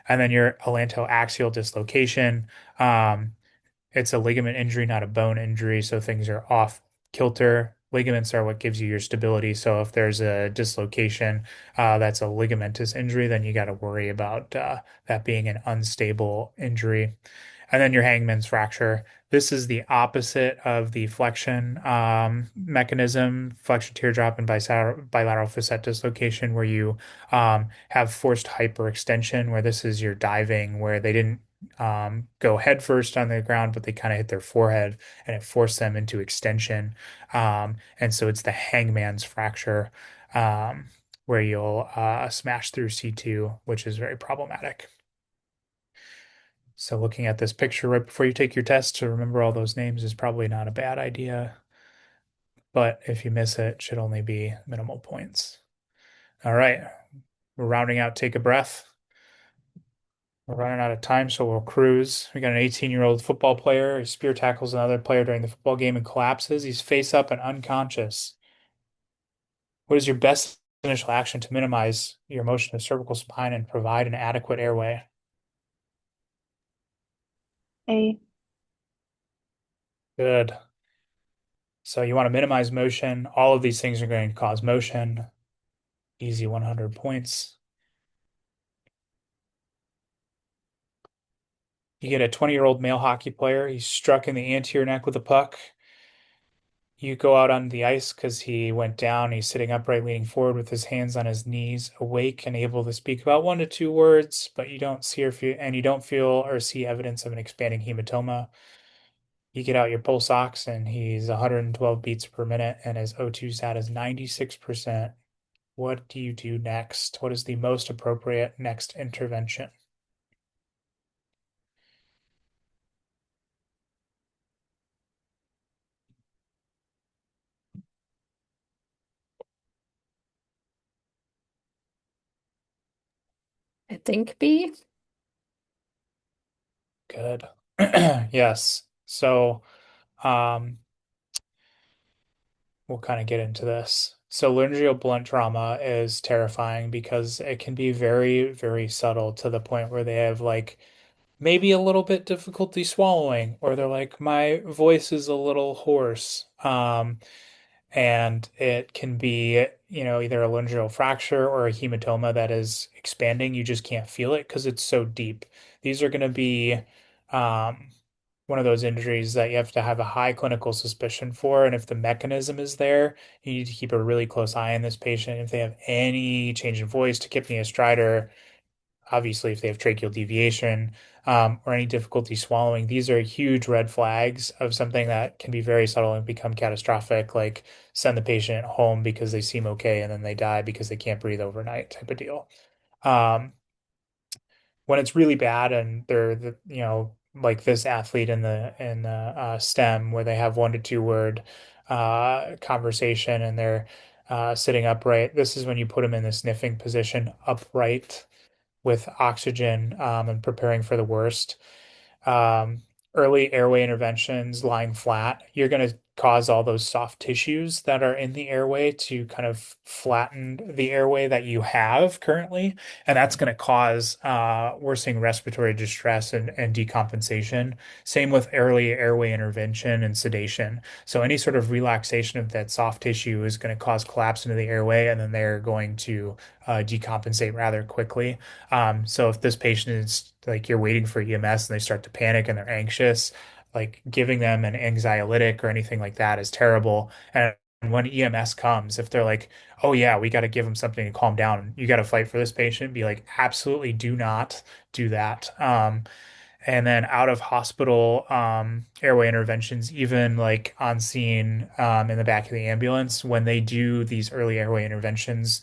and then your atlantoaxial dislocation. It's a ligament injury, not a bone injury, so things are off kilter. Ligaments are what gives you your stability. So if there's a dislocation, that's a ligamentous injury, then you got to worry about that being an unstable injury. And then your hangman's fracture. This is the opposite of the flexion mechanism, flexion teardrop and bilateral facet dislocation, where you have forced hyperextension, where this is your diving, where they didn't go head first on the ground, but they kind of hit their forehead and it forced them into extension. And so it's the hangman's fracture, where you'll smash through C2, which is very problematic. So looking at this picture right before you take your test to remember all those names is probably not a bad idea. But if you miss it, it should only be minimal points. All right, we're rounding out, take a breath. We're running out of time, so we'll cruise. We got an 18-year-old football player. He spear tackles another player during the football game and collapses. He's face up and unconscious. What is your best initial action to minimize your motion of cervical spine and provide an adequate airway? A. Good. So you want to minimize motion. All of these things are going to cause motion. Easy 100 points. You get a 20-year-old male hockey player. He's struck in the anterior neck with a puck. You go out on the ice because he went down. He's sitting upright, leaning forward with his hands on his knees, awake and able to speak about 1 to 2 words, but you don't see or feel, and you don't feel or see evidence of an expanding hematoma. You get out your pulse ox, and he's 112 beats per minute, and his O2 sat is 96%. What do you do next? What is the most appropriate next intervention? I think B. Good. Yes. So, um, we'll kind of get into this. So laryngeal blunt trauma is terrifying because it can be very, very subtle to the point where they have like maybe a little bit difficulty swallowing, or they're like, my voice is a little hoarse. And it can be, either a laryngeal fracture or a hematoma that is expanding. You just can't feel it because it's so deep. These are going to be um, one of those injuries that you have to have a high clinical suspicion for. And if the mechanism is there, you need to keep a really close eye on this patient. If they have any change in voice, tachypnea, stridor, obviously if they have tracheal deviation, or any difficulty swallowing, these are huge red flags of something that can be very subtle and become catastrophic, like send the patient home because they seem okay and then they die because they can't breathe overnight type of deal. Um, when it's really bad and they're like this athlete in the STEM where they have 1 to 2 word conversation and they're sitting upright. This is when you put them in the sniffing position upright with oxygen, and preparing for the worst. Um, Early airway interventions, lying flat, you're going to cause all those soft tissues that are in the airway to kind of flatten the airway that you have currently. And that's going to cause worsening respiratory distress and decompensation. Same with early airway intervention and sedation. So any sort of relaxation of that soft tissue is going to cause collapse into the airway, and then they're going to decompensate rather quickly. So if this patient is like you're waiting for EMS and they start to panic and they're anxious, like giving them an anxiolytic or anything like that is terrible. And when EMS comes, if they're like, oh yeah, we got to give them something to calm down, you got to fight for this patient, be like, absolutely do not do that. And then out of hospital airway interventions, even like on scene in the back of the ambulance, when they do these early airway interventions,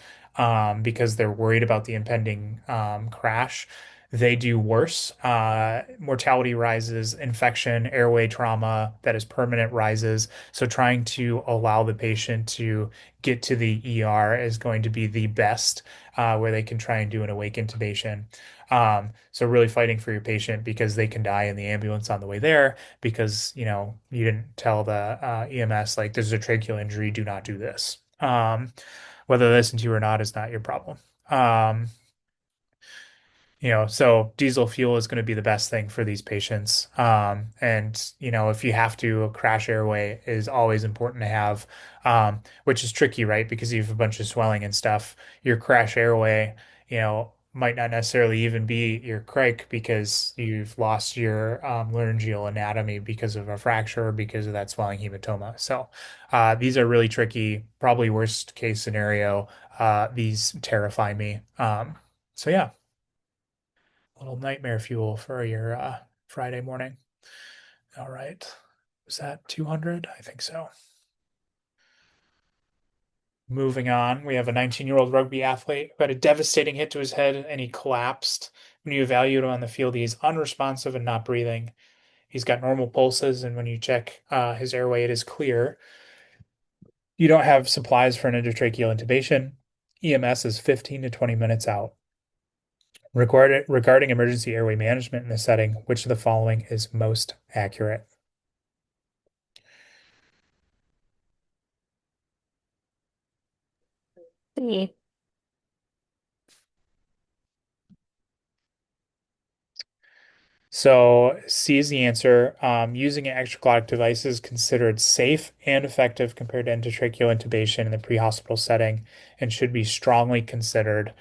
because they're worried about the impending crash, they do worse. Mortality rises, infection, airway trauma that is permanent rises. So trying to allow the patient to get to the ER is going to be the best, where they can try and do an awake intubation. So really fighting for your patient because they can die in the ambulance on the way there because, you didn't tell the EMS like there's a tracheal injury, do not do this. Whether they listen to you or not is not your problem. Um, so diesel fuel is going to be the best thing for these patients. And, if you have to, a crash airway is always important to have, which is tricky, right? Because you have a bunch of swelling and stuff. Your crash airway, might not necessarily even be your crike because you've lost your laryngeal anatomy because of a fracture or because of that swelling hematoma. So these are really tricky, probably worst case scenario. These terrify me. So yeah, little nightmare fuel for your Friday morning. All right. Was that 200? I think so. Moving on, we have a 19-year-old rugby athlete who had a devastating hit to his head and he collapsed. When you evaluate him on the field, he's unresponsive and not breathing. He's got normal pulses, and when you check his airway, it is clear. You don't have supplies for an endotracheal intubation. EMS is 15 to 20 minutes out. Regarding emergency airway management in this setting, which of the following is most accurate? C. So C is the answer. Using an extraglottic device is considered safe and effective compared to endotracheal intubation in the pre-hospital setting and should be strongly considered.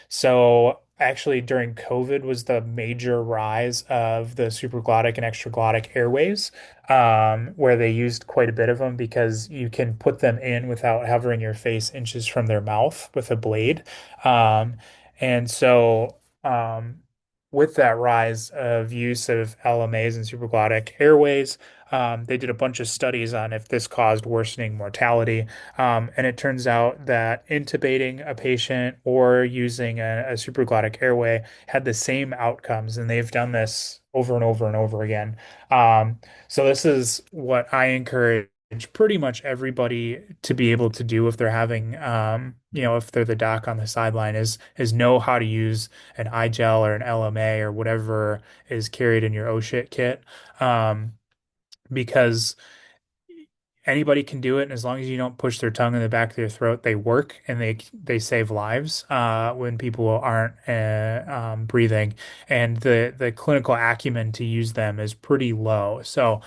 So actually during COVID was the major rise of the supraglottic and extraglottic airways, where they used quite a bit of them because you can put them in without hovering your face inches from their mouth with a blade. And so with that rise of use of LMAs and supraglottic airways, they did a bunch of studies on if this caused worsening mortality. And it turns out that intubating a patient or using a supraglottic airway had the same outcomes. And they've done this over and over and over again. So this is what I encourage pretty much everybody to be able to do if they're having, if they're the doc on the sideline is know how to use an iGel or an LMA or whatever is carried in your oh shit kit. Because anybody can do it, and as long as you don't push their tongue in the back of their throat, they work and they save lives when people aren't breathing, and the clinical acumen to use them is pretty low. So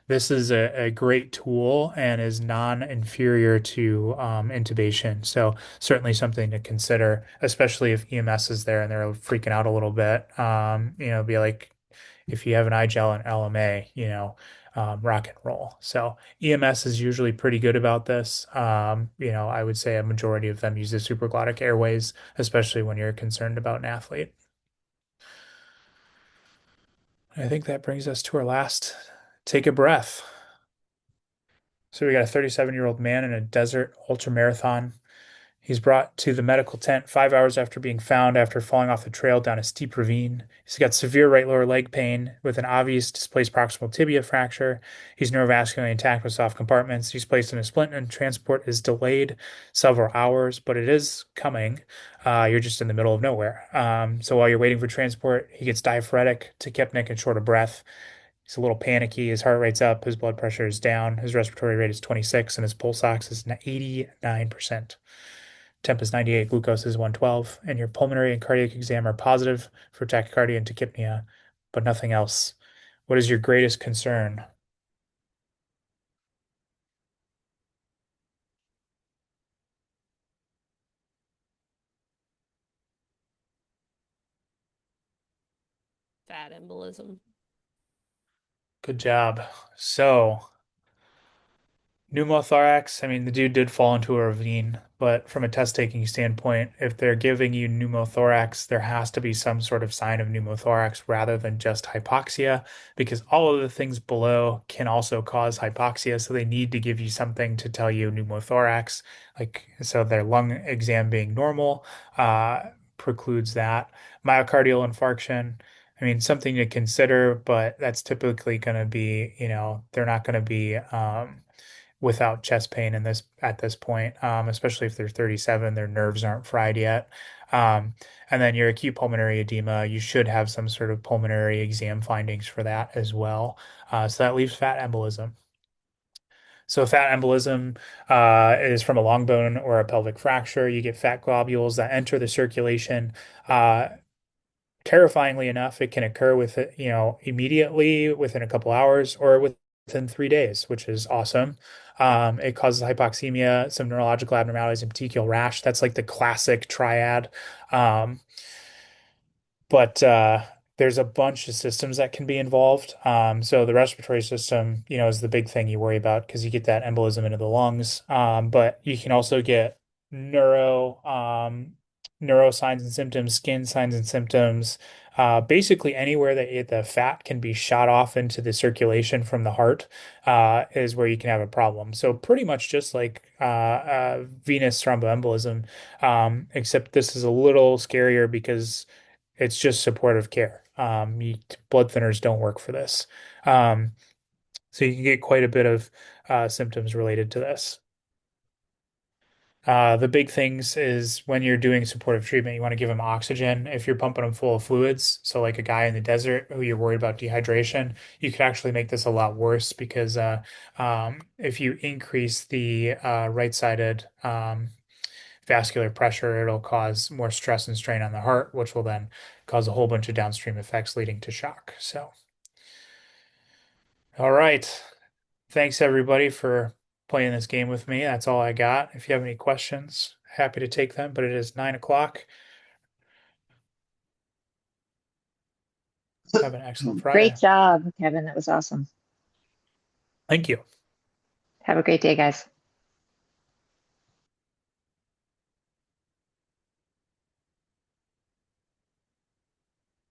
this is a great tool and is non-inferior to intubation. So certainly something to consider, especially if EMS is there and they're freaking out a little bit. Be like if you have an iGel and LMA, rock and roll. So EMS is usually pretty good about this. I would say a majority of them use the supraglottic airways, especially when you're concerned about an athlete. I think that brings us to our last take a breath. So we got a 37-year-old man in a desert ultramarathon. He's brought to the medical tent 5 hours after being found after falling off the trail down a steep ravine. He's got severe right lower leg pain with an obvious displaced proximal tibia fracture. He's neurovascularly intact with soft compartments. He's placed in a splint and transport is delayed several hours, but it is coming. You're just in the middle of nowhere. So while you're waiting for transport, he gets diaphoretic, tachypnic, and short of breath. He's a little panicky. His heart rate's up. His blood pressure is down. His respiratory rate is 26, and his pulse ox is 89%. Temp is 98, glucose is 112, and your pulmonary and cardiac exam are positive for tachycardia and tachypnea, but nothing else. What is your greatest concern? Fat embolism. Good job. So, pneumothorax, I mean, the dude did fall into a ravine, but from a test taking standpoint, if they're giving you pneumothorax, there has to be some sort of sign of pneumothorax rather than just hypoxia, because all of the things below can also cause hypoxia. So they need to give you something to tell you pneumothorax. So their lung exam being normal precludes that. Myocardial infarction. I mean, something to consider, but that's typically going to be, they're not going to be without chest pain in this at this point, especially if they're 37, their nerves aren't fried yet. And then your acute pulmonary edema, you should have some sort of pulmonary exam findings for that as well. So that leaves fat embolism. So fat embolism is from a long bone or a pelvic fracture. You get fat globules that enter the circulation. Terrifyingly enough, it can occur immediately within a couple hours or within 3 days, which is awesome. It causes hypoxemia, some neurological abnormalities, and petechial rash. That's like the classic triad. Um, but there's a bunch of systems that can be involved. So the respiratory system, is the big thing you worry about because you get that embolism into the lungs. But you can also get neuro signs and symptoms, skin signs and symptoms. Basically anywhere that the fat can be shot off into the circulation from the heart is where you can have a problem. So pretty much just like venous thromboembolism, except this is a little scarier because it's just supportive care. Blood thinners don't work for this. Um, so you can get quite a bit of symptoms related to this. The big things is when you're doing supportive treatment, you want to give them oxygen. If you're pumping them full of fluids, so like a guy in the desert who you're worried about dehydration, you could actually make this a lot worse because if you increase the right-sided vascular pressure, it'll cause more stress and strain on the heart, which will then cause a whole bunch of downstream effects leading to shock. So, all right. Thanks everybody for playing this game with me. That's all I got. If you have any questions, happy to take them, but it is 9 o'clock. Have an excellent Friday. Great job, Kevin. That was awesome. Thank you. Have a great day, guys.